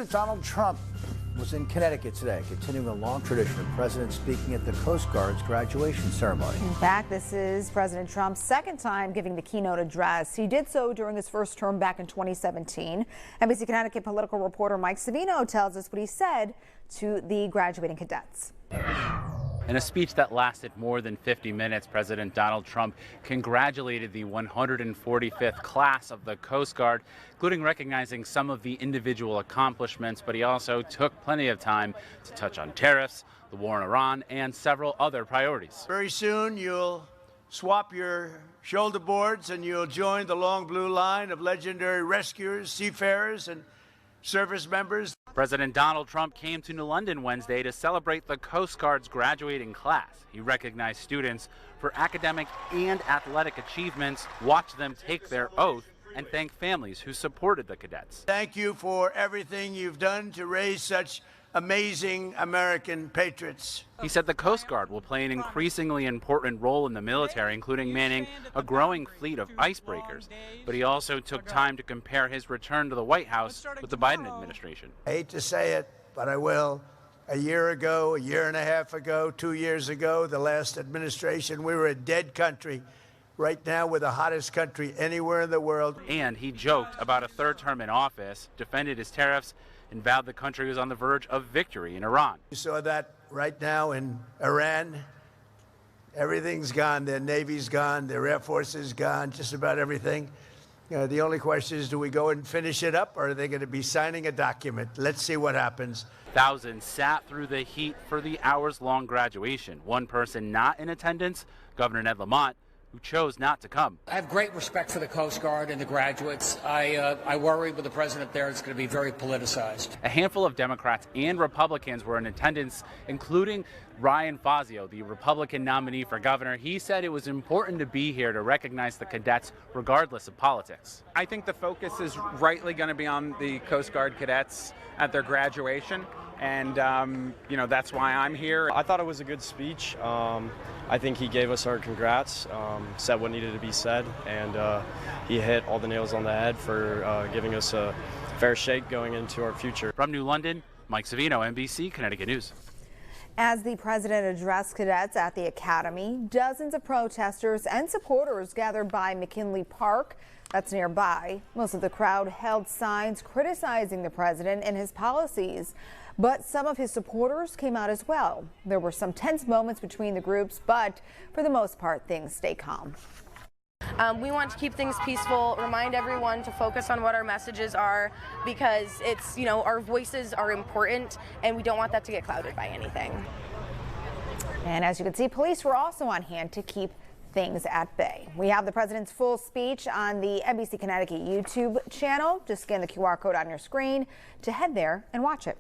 Donald Trump was in Connecticut today, continuing a long tradition of presidents speaking at the Coast Guard's graduation ceremony. In fact, this is President Trump's second time giving the keynote address. He did so during his first term back in 2017. NBC Connecticut political reporter Mike Savino tells us what he said to the graduating cadets. In a speech that lasted more than 50 minutes, President Donald Trump congratulated the 145th class of the Coast Guard, including recognizing some of the individual accomplishments, but he also took plenty of time to touch on tariffs, the war in Iran, and several other priorities. Very soon you'll swap your shoulder boards and you'll join the long blue line of legendary rescuers, seafarers, and service members. President Donald Trump came to New London Wednesday to celebrate the Coast Guard's graduating class. He recognized students for academic and athletic achievements, watched them take their oath, and thanked families who supported the cadets. Thank you for everything you've done to raise such amazing American patriots. He said the Coast Guard will play an increasingly important role in the military, including manning a growing fleet of icebreakers. But he also took time to compare his return to the White House with the Biden administration. I hate to say it, but I will. A year ago, a year and a half ago, 2 years ago, the last administration, we were a dead country. Right now, we're the hottest country anywhere in the world. And he joked about a third term in office, defended his tariffs, and vowed the country was on the verge of victory in Iran. You saw that right now in Iran. Everything's gone. Their Navy's gone. Their Air Force is gone. Just about everything. The only question is, do we go and finish it up, or are they going to be signing a document? Let's see what happens. Thousands sat through the heat for the hours-long graduation. One person not in attendance, Governor Lamont, who chose not to come. I have great respect for the Coast Guard and the graduates. I worry with the president there it's going to be very politicized. A handful of Democrats and Republicans were in attendance, including Ryan Fazio, the Republican nominee for governor. He said it was important to be here to recognize the cadets regardless of politics. I think the focus is rightly going to be on the Coast Guard cadets at their graduation. And, that's why I'm here. I thought it was a good speech. I think he gave us our congrats, said what needed to be said, and he hit all the nails on the head for giving us a fair shake going into our future. From New London, Mike Savino, NBC Connecticut News. As the president addressed cadets at the academy, dozens of protesters and supporters gathered by McKinley Park. That's nearby. Most of the crowd held signs criticizing the president and his policies, but some of his supporters came out as well. There were some tense moments between the groups, but for the most part, things stay calm. We want to keep things peaceful, remind everyone to focus on what our messages are, because it's, our voices are important and we don't want that to get clouded by anything. And as you can see, police were also on hand to keep things at bay. We have the president's full speech on the NBC Connecticut YouTube channel. Just scan the QR code on your screen to head there and watch it.